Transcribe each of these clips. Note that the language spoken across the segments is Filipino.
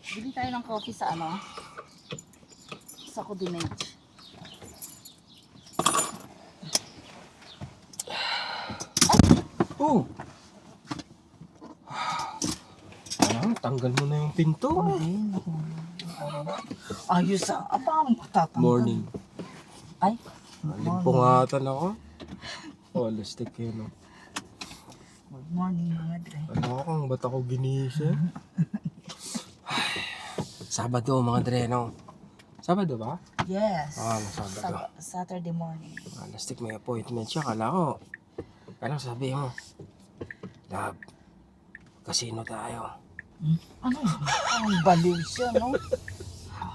Bili tayo ng coffee sa ano? Sa Coordinate. Oh! Alam, tanggal mo na yung pinto. Hindi, naku. Ayos ah. Paano matatanggal? Morning. Ay, Pungatan ako. Oh, lastik yun. Oh. good morning mga dre. Ano kung ba't ako ginising? Sabado mga dre, no? Sabado ba? Yes. Sabado. Saturday morning. Lastik may appointment siya. Kala ko. Ano sabi mo? Love, casino tayo. Ano yun? Ang baliw siya, no?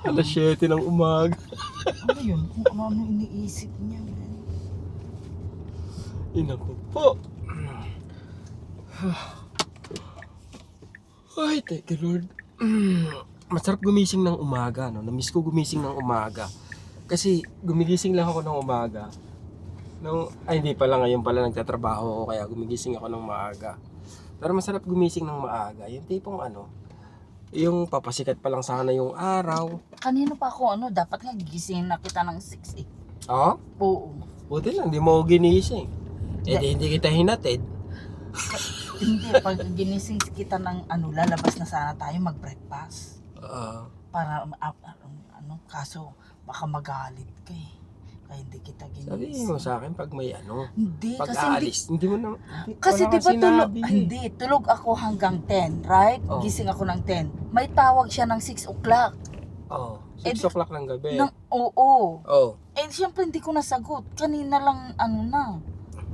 Alas 7 ng umaga. Ano yun? Kung ano iniisip niya, man. Inaku po. Ay, thank you Lord. Masarap gumising ng umaga, no? Namiss ko gumising ng umaga. Kasi gumigising lang ako ng umaga. Ay, hindi pala ngayon pala nagtatrabaho ako kaya gumigising ako ng maaga. Pero masarap gumising ng maaga. Yung tipong ano, yung papasikat pa lang sana yung araw. Kanino pa ako, ano, dapat nga gigising na kita ng 6 eh. Oh? Oo. Buti lang, di mo ako ginising. Eh, hindi kita hinatid. Hindi, pag ginising kita ng ano, lalabas na sana tayo mag-breakfast. Para, ano, kaso baka magalit ka eh. Kaya hindi kita ginising. Sabihin mo sa akin pag may ano, Hindi, pag kasi aalis, hindi mo na, kasi wala di kang ba sinabi eh. hindi, tulog ako hanggang 10, right? Oh. Gising ako ng 10. May tawag siya ng 6 o'clock. Oh, Eh, 6 o'clock ng gabi. Oo. Oh. Eh, siyempre hindi ko nasagot. Kanina lang, ano na.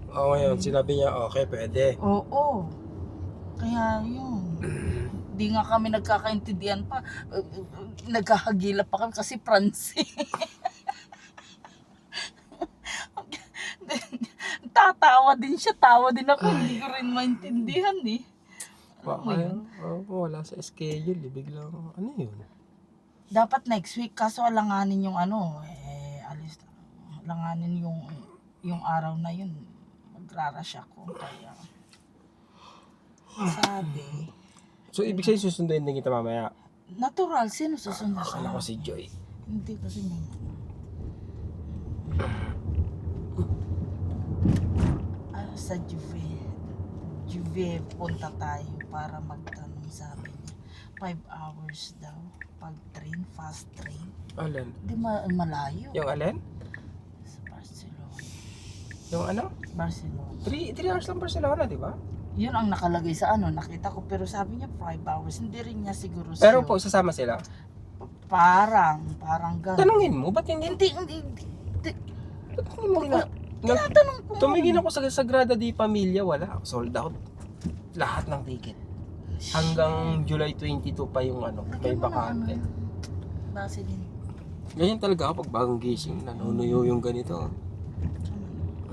Oh, ngayon, sinabi niya, okay, pwede. Oo. Kaya yun. Di nga kami nagkakaintindihan pa. Nagkahagila pa kami kasi Pransi. Tatawa din siya, tawa din ako. Hindi ko rin maintindihan eh. Baka yan, wala sa schedule, eh, biglang, ano yun? Dapat next week, kaso alanganin yung ano, alanganin yung araw na yun. Magrarush ako. Kaya, sabi, So, ibig sabihin susunduin din kita mamaya. natural, sino susunod sa Akala ko si Joy. Hindi kasi mo. Sa Juve punta tayo para magtanong, sabi niya. 5 hours daw. Pag train, fast train. Alin? Hindi malayo. Yung alin? Sa Barcelona. Yung ano? Barcelona. 3 hours lang Barcelona, di ba? Yun ang nakalagay sa ano, nakita ko. Pero sabi niya 5 hours. Hindi rin niya siguro Pero sure. po, sasama sila. Parang gano'n. Tanungin mo, ba't hindi? Hindi. Tanungin mo na. Tinatanong ko. Tumingin ako sa Sagrada di Pamilya, wala. Sold out. Lahat ng ticket. Hanggang July 22 pa yung ano, may bakante. Base din. Ganyan talaga ako pag bagong gising, nanunuyo yung ganito.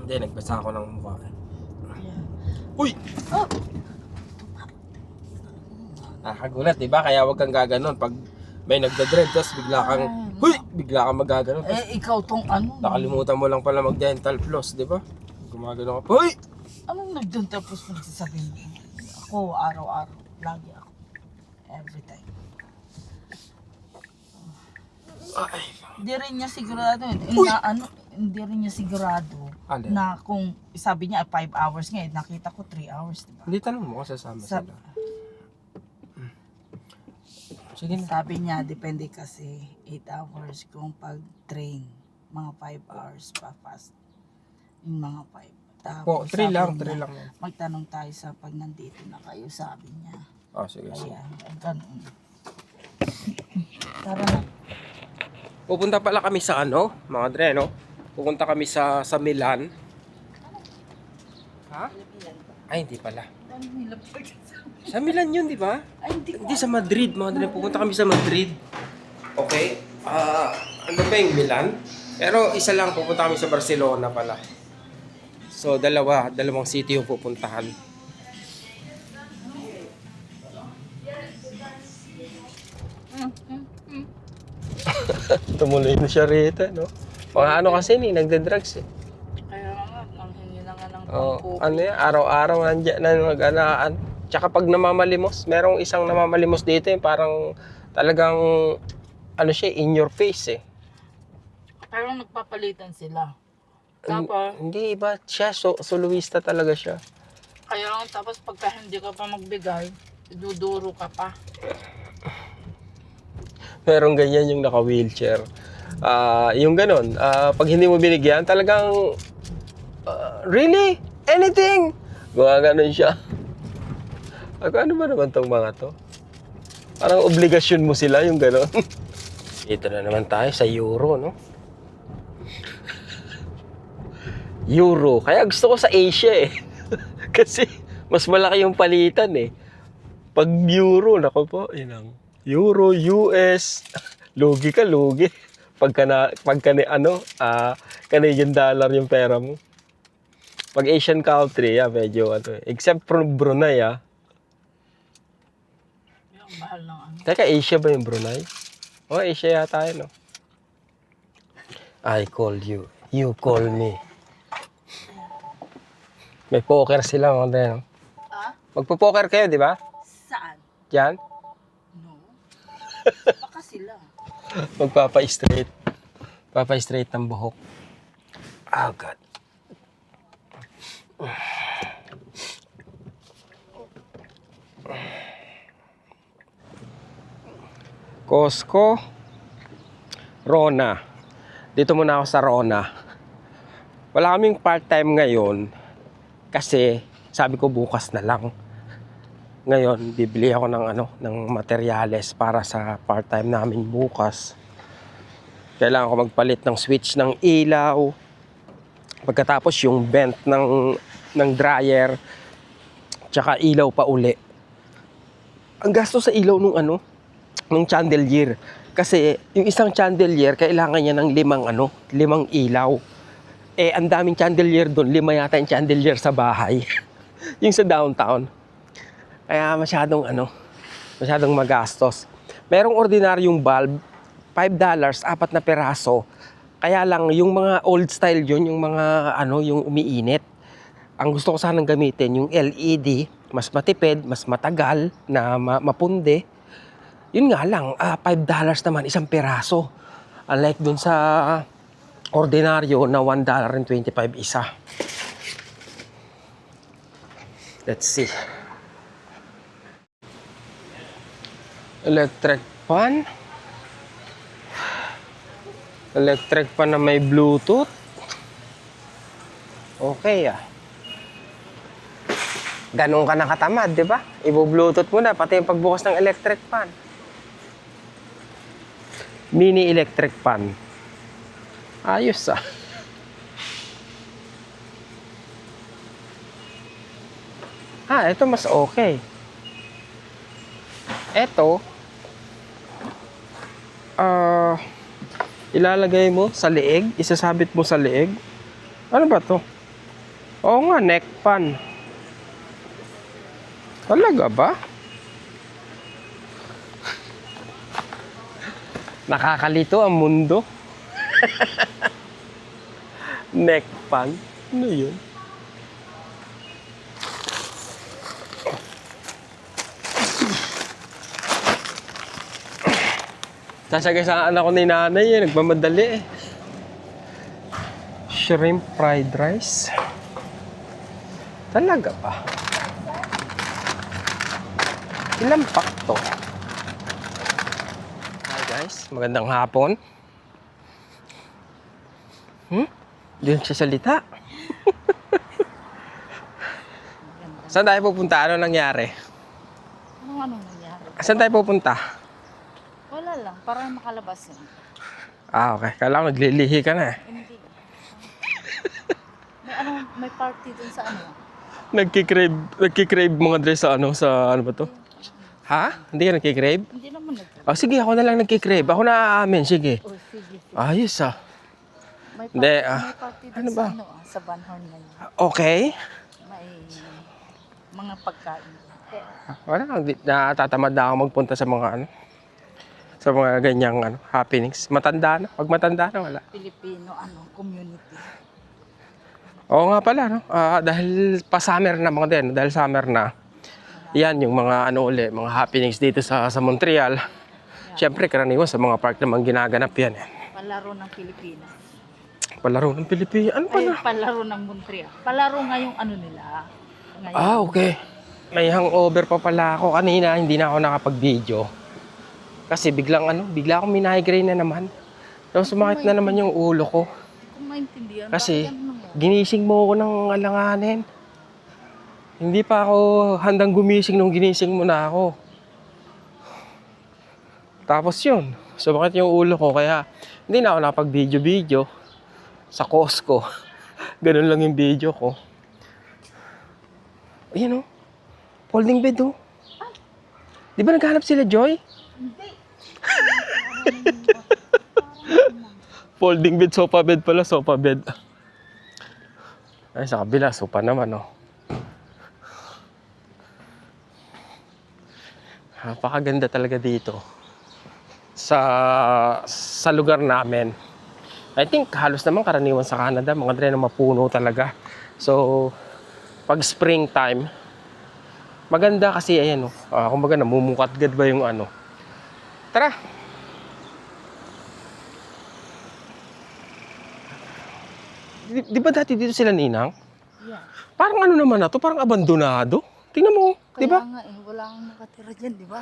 Hindi, nagbasa ako ng mukha. Uy! Oh! Nakagulat, di ba? Kaya wag kang gaganon. Pag may nagdadrive, tapos bigla kang, huy! Bigla kang magaganon. Ikaw tong ano? Nakalimutan mo lang pala mag-dental floss, di ba? Gumagano ka, huy! Anong nagdun tapos magsasabi mo? Ako, araw-araw. Lagi ako. Every time. Ay, Hindi rin niya sigurado. Hindi rin niya sigurado alin? na kung sabi niya 5 hours ngayon, nakita ko 3 hours, diba? Hindi, tanong mo kung sasama sila. Sige na. Sabi niya, depende kasi 8 hours kung pag train, mga 5 hours pa fast. Yung mga 5. Po, 3 lang, 3 lang. Magtanong tayo sa pag nandito na kayo, sabi niya. Oh, sige, sige. Kaya, ganun. Tara na. Pupunta pala kami sa ano, mga dre, no? Pupunta kami sa Milan. Ha? Ay, hindi pala. Sa Milan yun, di ba? Ay, hindi ko. Hindi sa Madrid, mga dre. Pupunta kami sa Madrid. Okay? Ano ba yung Milan? Pero isa lang, pupunta kami sa Barcelona pala. So, dalawang city yung pupuntahan. Tumuloy na siya rito, no? Mga ano kasi ni, nagda-drugs eh. Kaya nga, ang hingi na nga ng Oh, ano yan, araw-araw nandiyan na mag-anaan. Tsaka pag namamalimos, merong isang namamalimos dito yung parang Talagang, ano siya, in your face eh. Pero nagpapalitan sila. Tapos, Hindi, iba siya, soloista talaga siya. kaya lang tapos pagka hindi ka pa magbigay, duduro ka pa. Merong ganyan yung naka-wheelchair. Yung ganon, pag hindi mo binigyan, talagang, really? Anything? Gumaganon siya. Ano ba naman tong mga to? Parang obligasyon mo sila yung ganon. Dito na naman tayo sa Euro, no? Euro. Kaya gusto ko sa Asia eh. Kasi mas malaki yung palitan eh. Pag Euro, nako po, inang Euro, US, lugi ka, lugi. Canadian dollar yung pera mo. Pag Asian country, medyo except from Brunei, Yung mahal ng ano. Teka, Asia ba yung Brunei? Oh, Asia yata yun, no? I call you. You call me. May poker sila, mga tayo, no? Magpo-poker kayo, di ba? Saan? Diyan? No. Baka sila. Magpapa-straight. Papa-straight ng buhok. Oh, God. Costco. Rona. Dito muna ako sa Rona. Wala kaming part-time ngayon kasi sabi ko bukas na lang. Ngayon, bibili ako ng materyales para sa part-time namin bukas. Kailangan ko magpalit ng switch ng ilaw. Pagkatapos yung vent ng dryer, tsaka ilaw pa uli. Ang gasto sa ilaw nung chandelier. Kasi yung isang chandelier, kailangan niya ng 5 ilaw. Eh, ang daming chandelier doon. 5 yata yung chandelier sa bahay. Yung sa downtown. Kaya masyadong magastos. Merong ordinaryong bulb, $5, 4 na peraso. Kaya lang, yung mga old style yun, yung mga yung umiinit. Ang gusto ko sanang gamitin, yung LED, mas matipid, mas matagal, na mapunde. Yun nga lang, $5 naman, 1 peraso. Unlike dun sa ordinaryo na $1.25 isa. Let's see. Electric fan. Electric fan na may Bluetooth. Okay Ganun ka nakatamad, di ba? Ibo-Bluetooth mo na, pati yung pagbukas ng electric fan. Mini electric fan. Ayos ito mas okay. Ito, ilalagay mo sa leeg, isasabit mo sa leeg. Ano ba to? Oo nga, neck fan. Talaga ba? Nakakalito ang mundo. Neck fan? Ano yun? Sasagasaan ako ni nanay nagmamadali Shrimp fried rice. Talaga ba? Ilang pack to? Hi guys, magandang hapon. Hindi siya salita. Saan tayo pupunta? Ano nangyari? Anong nangyari? Saan tayo pupunta? Wala lang, para makalabas yun. Okay. Kala ko naglilihi ka na. Hindi. May party dun sa Nagkikrave mga dress sa sa ano ba to? Ha? Hindi ka nagkikrave? Hindi naman Sige, ako na lang nagkikrave. Ako na aamin, sige. sige. Ayos May Hindi, party dun ano ba? sa Banhorn ngayon. Okay. May mga pagkain. Wala, natatamad na ako magpunta sa mga sa mga ganyang happenings. Matanda na. Pag matanda na, wala. Filipino community. Oo nga pala, no? Dahil pa-summer na mga din. Dahil summer na. Yan, yung mga mga happenings dito sa Montreal. Siyempre, karaniwan sa mga park naman ginaganap yan. Palaro ng Pilipinas. Palaro ng Pilipinas. Ano Ay, pala? palaro ng Montreal. Palaro nga yung ano nila. Ngayon. Ah, okay. May hangover pa pala ako kanina. Hindi na ako nakapag-video. Kasi bigla akong minahigrate na naman. Tapos sumakit na naman yung ulo ko. Hindi ko maintindihan. Kasi, Bakit ano mo? ginising mo ako ng alanganin. Hindi pa ako handang gumising nung ginising mo na ako. Tapos yun, sumakit yung ulo ko. Kaya, hindi na ako nakapag-video sa Costco. Ganun lang yung video ko. Ayan o. Folding bed o. Di ba naghanap sila, Joy? Hindi. Folding bed, sofa bed pala, sofa bed. Ay, sa kabila, sofa naman o. Napakaganda talaga dito. Sa lugar namin. I think halos naman karaniwan sa Canada, mga dre na mapuno talaga. So, pag springtime, maganda kasi ayan o. Kumbaga namumukatgad ba yung ano. Tara! Di ba dati dito sila ninang? Yeah. Parang ano naman na to, parang abandonado. Tingnan mo, di ba? Kaya nga wala kang nakatira dyan, di ba?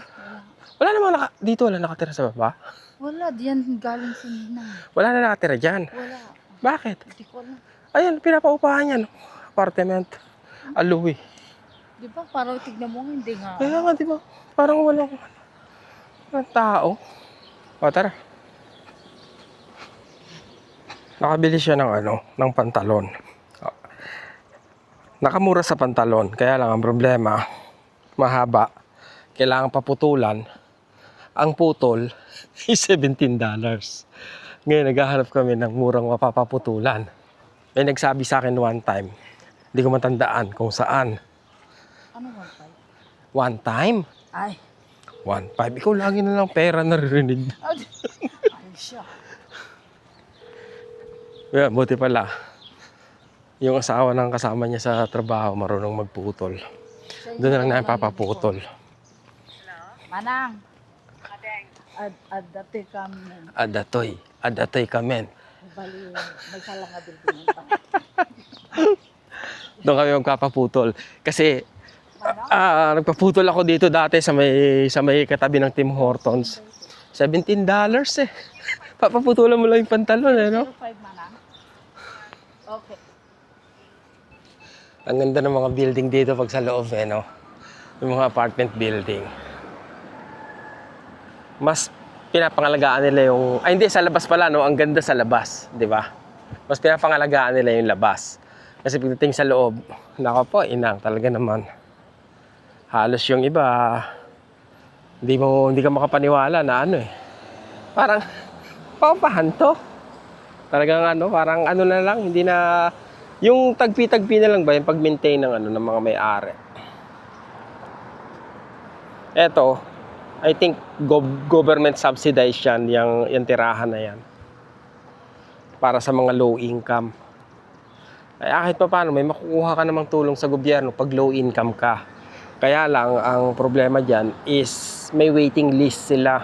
Wala namang dito wala nakatira sa baba. Wala, diyan galing si Ninang. Wala na nakatira dyan. Wala. Bakit? Hindi ko alam. Ayan, pinapaupahan yan. Apartment. Aluwi. Di ba? Parang tignan mo nga, hindi nga. Kaya nga, di ba? Parang walang tao. O, tara. Nakabili siya ng ng pantalon. Nakamura sa pantalon. Kaya lang ang problema, mahaba. Kailangan paputulan. Ang putol is $17. Ngayon, naghahanap kami ng murang mapapaputulan. May nagsabi sa akin one time. Hindi ko matandaan kung saan. Ano 1.5? One time? Ay. 1.5. Ikaw lagi na lang pera naririnig. Ay siya. Yeah, buti pala. Yung asawa ng kasama niya sa trabaho, marunong magputol. Doon na lang namin papaputol. Manang. Adate kami. Adatoy kamen. Bali, may salang nga bilbinan pa. Doon kami magpapaputol. Kasi, nagpaputol ako dito dati sa may katabi ng Tim Hortons. $17 eh. Papaputulan mo lang yung pantalon eh, no? 05 Manang. Okay. Ang ganda ng mga building dito pag sa loob eh, no? Yung mga apartment building. Mas pinapangalagaan nila yung... Ay, hindi, sa labas pala, no? Ang ganda sa labas, di ba? Mas pinapangalagaan nila yung labas. Kasi pagdating sa loob, nako po, inang, talaga naman. Halos yung iba, hindi ka makapaniwala na ano eh. Parang, paupahan to. Talagang parang na lang, hindi na... Yung tagpi-tagpi na lang ba, yung pag-maintain ng ng mga may-ari. Eto, I think government subsidized yan, yung tirahan na yan. Para sa mga low income. Ay kahit pa paano, may makukuha ka namang tulong sa gobyerno pag low income ka. Kaya lang, ang problema dyan is may waiting list sila.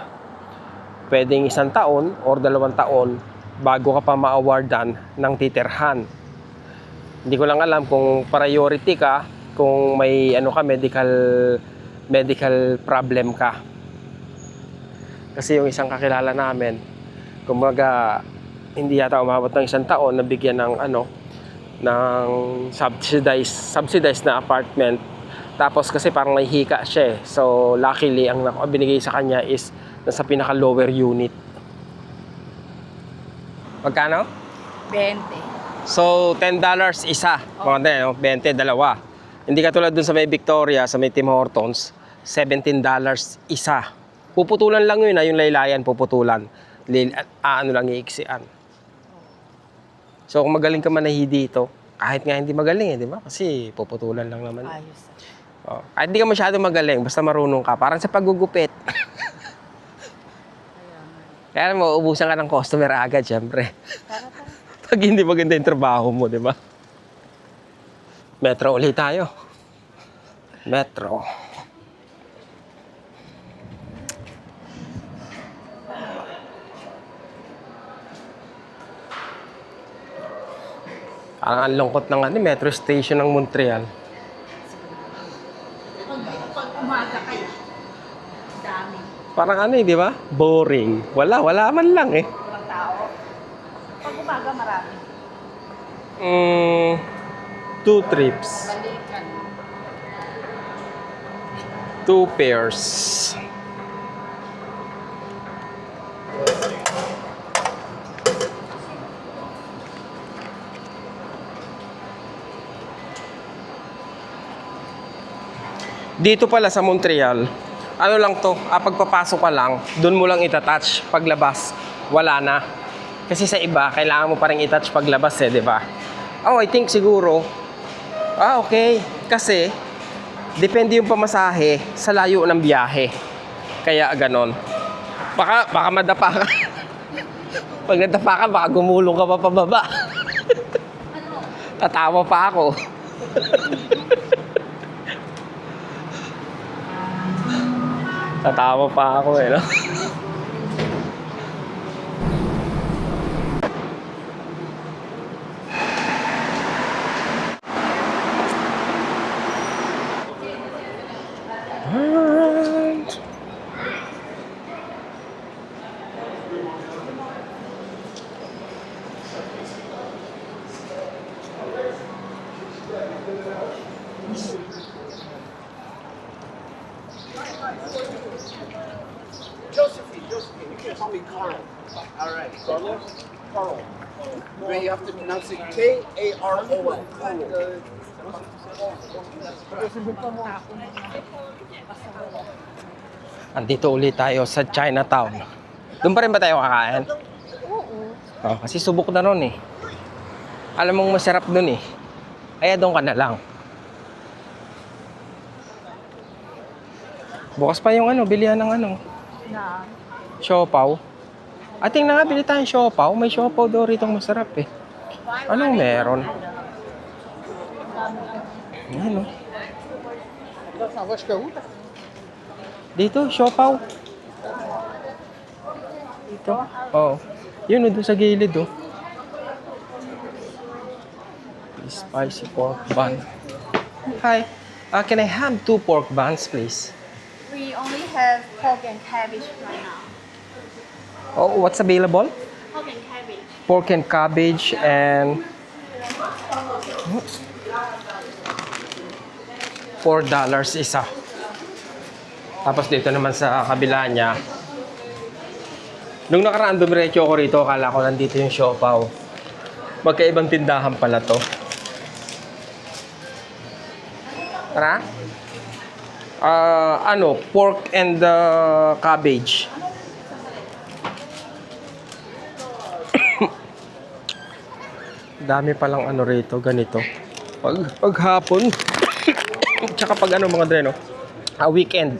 Pwedeng 1 taon or 2 taon bago ka pa ma-awardan ng titirhan. Hindi ko lang alam kung priority ka, kung may medical problem ka. Kasi yung isang kakilala namin, kumbaga hindi yata umabot ng 1 taon na bigyan ng ng subsidized na apartment. Tapos kasi parang nahihika siya eh. So luckily ang binigay sa kanya is nasa pinaka lower unit. Magkano? 20. So $10 isa. Mga 20 dalawa. Hindi katulad dun sa may Victoria, sa may Tim Hortons, $17 isa. Puputulan lang yun, yung laylayan puputulan. Lang iiksian. So kung magaling ka manahi dito, kahit nga hindi magaling di ba? Kasi puputulan lang naman. Ayos. Kahit hindi ka masyado magaling, basta marunong ka. Parang sa paggugupit. Kaya mo, ubusan ka ng customer agad, syempre. Pag hindi maganda yung trabaho mo, di ba? Metro ulit tayo. Metro. Ang lungkot ng ano, metro station ng Montreal. Pag umaga kayo, dami. Parang ano di ba? Boring. Wala man lang eh. Walang tao. Pag umaga, marami. 2 trips. Balikan. 2 pairs. Dito pala sa Montreal, ano lang to, pagpapasok ka lang, doon mo lang itatouch. Paglabas, wala na. Kasi sa iba, kailangan mo pa rin itouch paglabas eh, di ba? Oh, I think siguro, okay. Kasi, depende yung pamasahe sa layo ng biyahe. Kaya ganon. Baka madapa ka. Pag nadapa ka, baka gumulong ka pa pababa. Tatawa pa ako. Tatawa pa ako eh, no? Alright. Josephine, you can call me Carl. All right, Carlos? Carl. But you have to pronounce it K-A-R-O-L. Andito ulit tayo sa Chinatown. Doon pa rin ba tayo kakain? Oo. Oh, kasi subok na ron eh. Alam mong masarap doon eh. Kaya doon ka na lang. Bukas pa yung ano, bilihan ng ano. Na. Siopaw. Ating na nga, bili tayong siopaw. May siopaw daw rito masarap eh. Anong meron? Ayan o. Dito, siopaw. Dito. Oo. Yun o, doon sa gilid o. Spicy pork bun. Hi. Can I have 2 pork buns, please? We only have pork and cabbage right now. Oh, what's available? Pork and cabbage. Pork and cabbage and $4 isa. Tapos dito naman sa kabila niya. Nung nakaraan dumiretso ako rito, akala ko nandito yung siopaw. Magkaibang tindahan pala to. Tara? Pork and cabbage. Dami palang ano rito, ganito. Paghapon. Tsaka pag ano mga dreno. Weekend.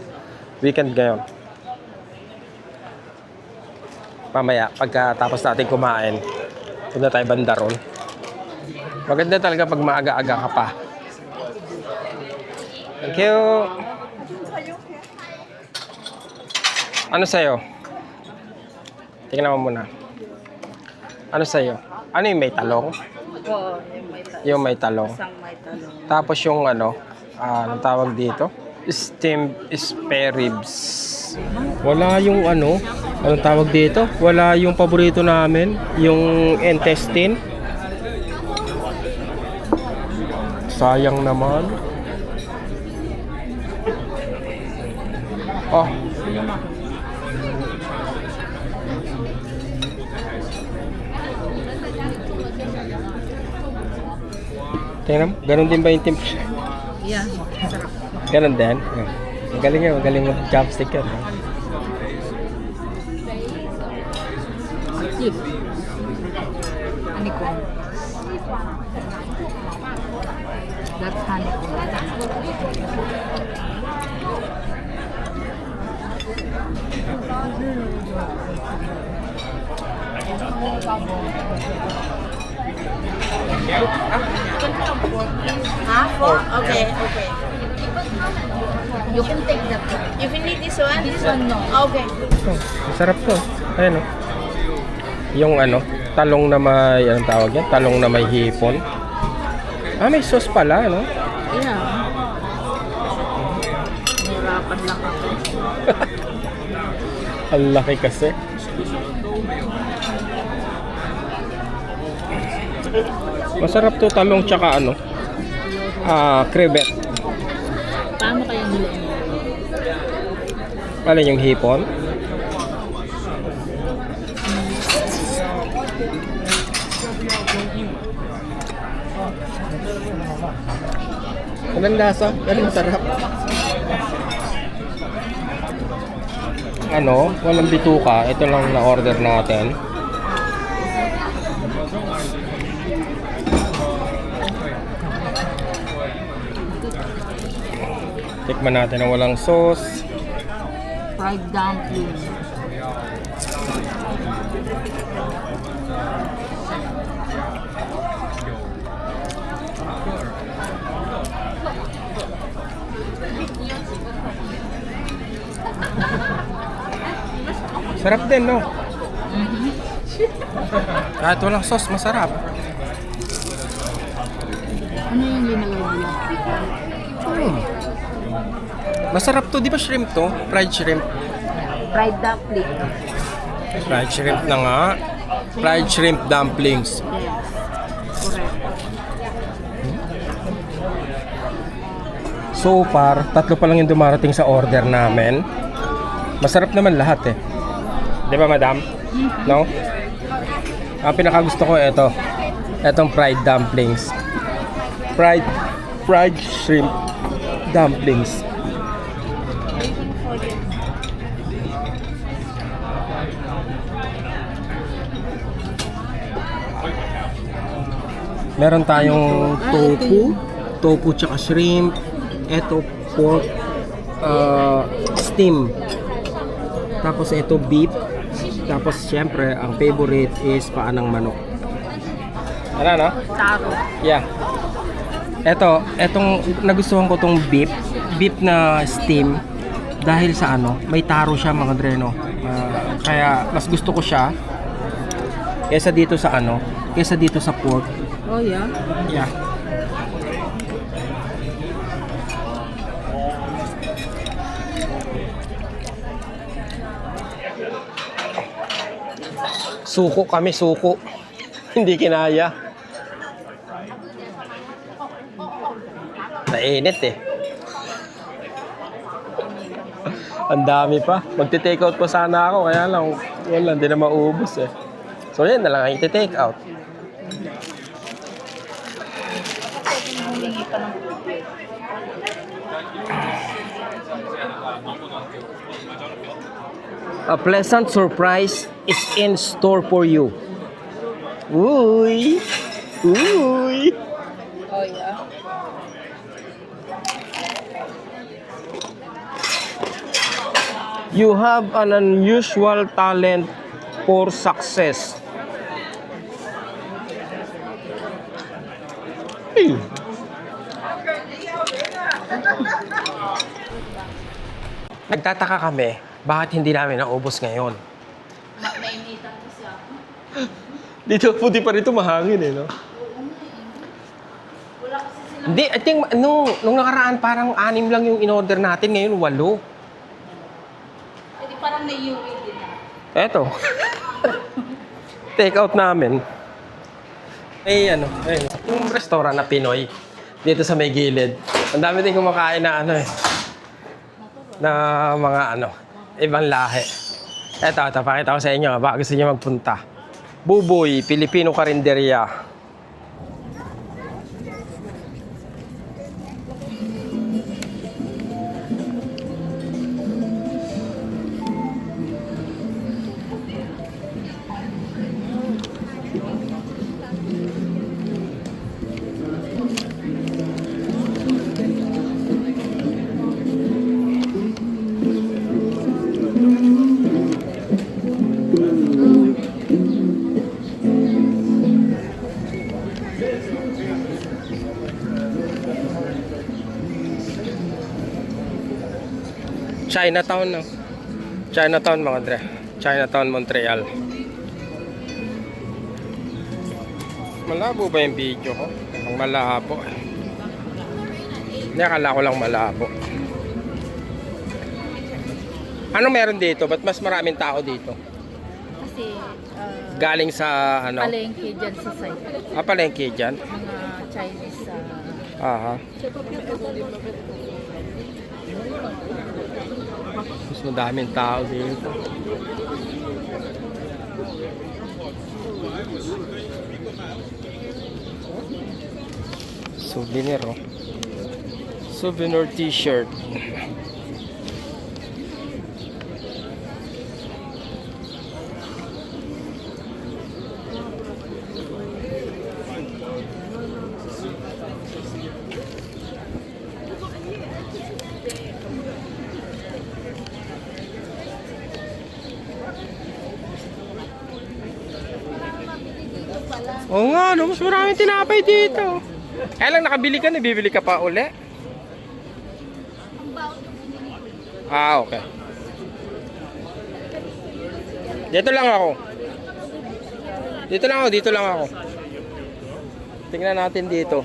Weekend ngayon. Mamaya, pagkatapos natin kumain, punta tayo banda ron. Maganda talaga pag maaga-aga ka pa. Thank you. Ano sa'yo? Tingnan mo muna. Ano sa'yo? Ano yung may talong? Oo, yung may talong. Yung may talong. Isang may talong. Tapos yung ano, anong tawag dito? Steamed spare ribs. Wala yung ano, anong tawag dito? Wala yung paborito namin, yung intestine. Sayang naman. Oh. Tingnan mo, ganun din ba yung timpla? Yan. Ganun din? Magaling yan, magaling mag-chopstick yan. Sige. Ano ko? That's honey. Huh? Pork? Okay, okay. You can take that. If you need this one? This one, no. Okay. Oh, masarap to. Ayan o. Yung ano, talong na may, anong tawag yan? Talong na may hipon. Ah, may sauce pala, no? Yeah. Nahirapan lang ako. Ang laki kasi. Masarap to, talong tsaka ano, crevet. Paano kaya nila yun? Alin yung hipon? Anong lasa? Anong masarap? Ano? Walang bituka. Ito lang na-order natin. Tikman natin ang walang sauce. Fried dumpling. Sarap din, no? Kahit walang sauce, masarap. Ano yung ginagawa nila? Masarap to, di ba shrimp to? Fried shrimp. Fried dumpling. Fried shrimp na nga. Fried shrimp dumplings. Yes. Correct. So far, 3 pa lang yung dumarating sa order namin. Masarap naman lahat eh. Di ba, madam? No? Ang pinakagusto ko ito. Etong fried dumplings. Fried shrimp dumplings. Meron tayong tofu tsaka shrimp. Ito pork steam. Tapos ito beef. Tapos syempre ang favorite is paa ng manok. Ano no? Taro. Yeah. Etong nagustuhan ko tong beef na steam dahil sa ano, may taro siya mga dreno. Kaya mas gusto ko siya kaysa dito sa ano, kaysa dito sa pork. Oh yeah? Yeah. Suko kami, suko. Hindi kinaya. Nainit eh. Ang dami pa. Magte-take out pa sana ako. Kaya lang, wala, hindi na maubos eh. So yan na lang ang iti-take out. Humingi pa ng A pleasant surprise is in store for you. Uy! Uy! Oh yeah? You have an unusual talent for success. Hey. Nagtataka kami, bakit hindi namin naubos ngayon? Nainitan kasi ako. Dito, puti pa rito mahangin eh, no? Wala kasi sila. Hindi, I think, nung nakaraan parang 6 lang yung in-order natin, ngayon 8. Hindi parang naiuwi din na. Eto. Take out namin. May ano, yung restaurant na Pinoy dito sa may gilid. Ang dami din kumakain na ano eh. Na mga ano, ibang lahi. Eto, pakita ko sa inyo. Baka gusto niyo magpunta. Buboy, Filipino Karinderya. Chinatown, no? Chinatown, mga dre. Chinatown, Montreal. Malabo ba yung video ko? Ang malabo. Hindi, akala ko lang malabo. Ano meron dito? Ba't mas maraming tao dito? Kasi Galing sa ano? palengke dyan sa site. Palengke dyan? Mga Chinese Aha. Mas madaming tao dito. Souvenir, oh. Souvenir t-shirt. Oo nga, no? Mas maraming tinapay dito. Kaya lang nakabili ka, bibili ka pa uli. Okay. Dito lang ako. Dito lang ako. Tingnan natin dito.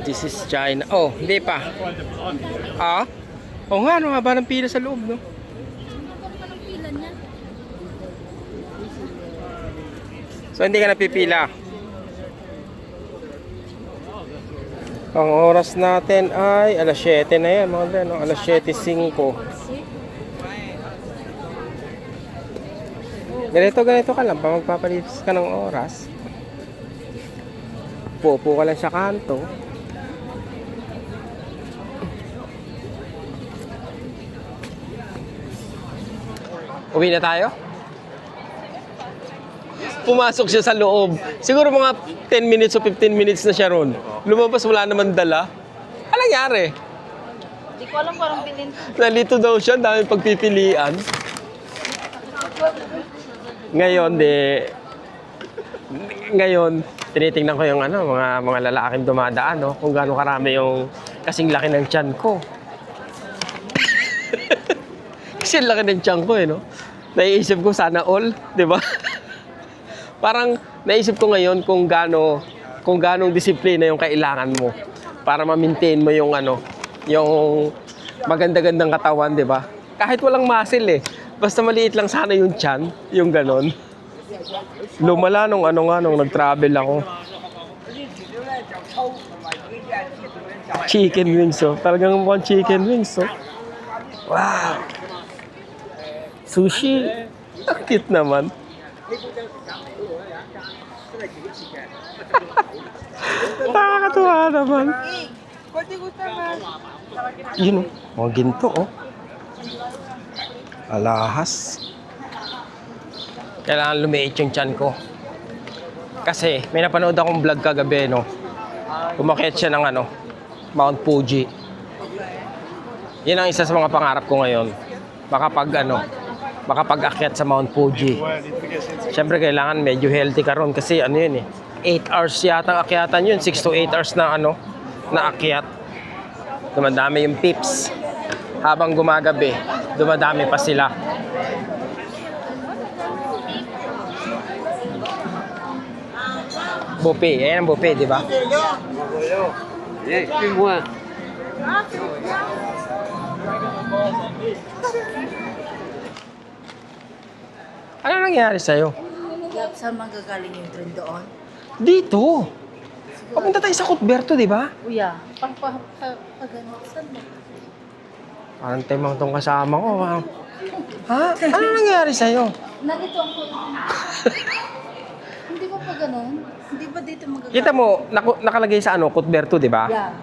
This is China. Oh, hindi pa. Oo nga, no? Haba ng pila sa loob, no? So hindi ka napipila. Ang oras natin ay alas 7 na yan mga dre, no? Alas 7:05. Ganito ka lang pa magpapalipas ka ng oras. Pupo ka lang sa kanto. Uwi na tayo? Pumasok siya sa loob. Siguro mga 10 minutes o 15 minutes na siya ron. Lumabas, wala naman dala. Ano nangyari? Hindi ko alam kung anong bilhin. Nalito daw siya, dami pagpipilian. Ngayon, tinitingnan ko yung mga lalaking dumadaan, no? Kung gaano karami yung kasing laki ng tiyan ko. Kasi laki ng tiyan ko, no? Naiisip ko sana all, di ba? Parang naisip ko ngayon kung ganong disiplina yung kailangan mo para ma-maintain mo yung yung maganda-gandang katawan, 'di ba? Kahit walang muscle basta maliit lang sana yung tiyan, yung ganon. Lumala nung nag-travel ako. Chicken wings, oh. Talagang mukhang chicken wings, oh. Wow. Sushi. Ang cute naman. Nakakatuwa naman. Yun, mga ginto, oh. Alahas. Kailangan lumiit yung tiyan ko. Kasi may napanood akong vlog kagabi, no. Umakyat siya ng Mount Fuji. Yan ang isa sa mga pangarap ko ngayon. Makapag-akyat sa Mount Fuji. Siyempre kailangan medyo healthy ka ron kasi 8 hours yata ang akyatan yun, 6 to 8 hours na na akyat. Dumadami yung pips. Habang gumagabi, dumadami pa sila. Buffet, ayan ang buffet, di ba? Ano nangyari sa'yo? Saan manggagaling yung trend doon? Dito! Papunta tayo sa Cuthberto, di ba? Kuya, pag-ano, saan mo? Parang temang tong kasama ko. Ha? Ano nangyari sa'yo? Narito ako. Hindi ba pa ganun? Hindi ba dito manggagaling? Kita mo, nakalagay sa Cuthberto, di ba? Yeah.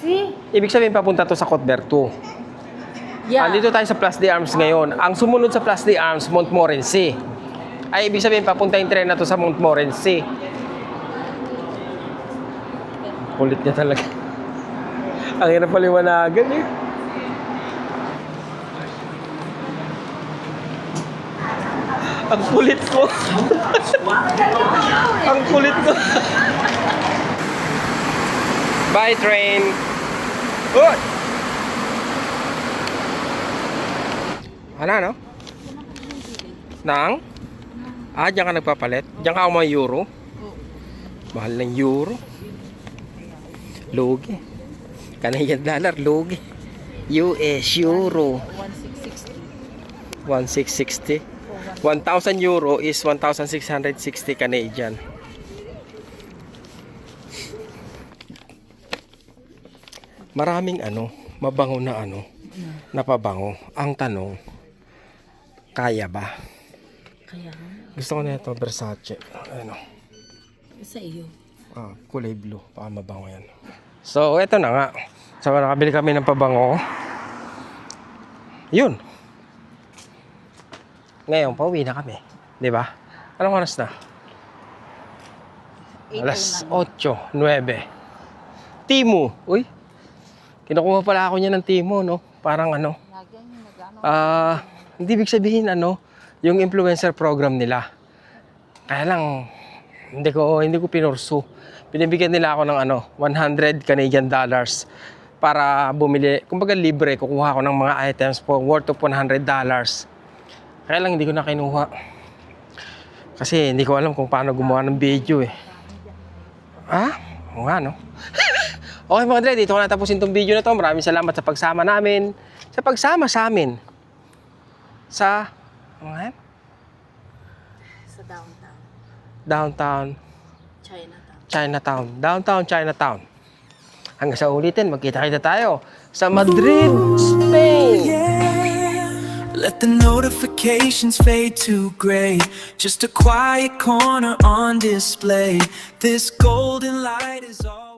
See? Ibig sabihin papunta to sa Cuthberto. Yeah. Andito tayo sa Plus de Arms ngayon. Ang sumunod sa Plus de Arms, Montmorency. Ay, ibig sabihin papunta yung tren na to sa Montmorency. Kulit niya talaga. Ang hirap paliwanagan eh. Ang kulit ko. Ang kulit ko. Bye, train. Good. Ano? Nang? Ah, diyan ka nagpapalit? Diyan ka mga euro? Mahal ng euro. Lugi. Canadian dollar, lugi. US, euro. 1660. 1660. 1,000 euro is 1,660 Canadian. Maraming mabango na napabango. Ang tanong, kaya ba? Kaya nga. Gusto ko na ito, Versace. Sa iyo. Kulay blue. Baka mabango yan. So, eto na nga. So, nakabili kami ng pabango. Yun. Ngayon, pauwi na kami. 'Di ba? Anong oras na? Alas 8, 9. Timo. Uy. Kinukuha pala ako niya ng Timo, no? Parang hindi ibig sabihin yung influencer program nila. Kaya lang hindi ko pinursu. Binibigyan nila ako ng 100 Canadian dollars para bumili. Kumbaga libre, kukuha ako ng mga items for worth of $100. Kaya lang hindi ko na kinuha. Kasi hindi ko alam kung paano gumawa ng video eh. Oo nga, no? Okay mga dre, dito ko natapusin tong video na to. Maraming salamat sa pagsama namin. Sa pagsama sa amin. Sa Sa downtown. Downtown Chinatown. Downtown Chinatown. Hanggang sa ulitin, magkita-kita tayo sa Madrid, Spain. Let the notifications fade to gray. Just a quiet corner on display. This golden light is all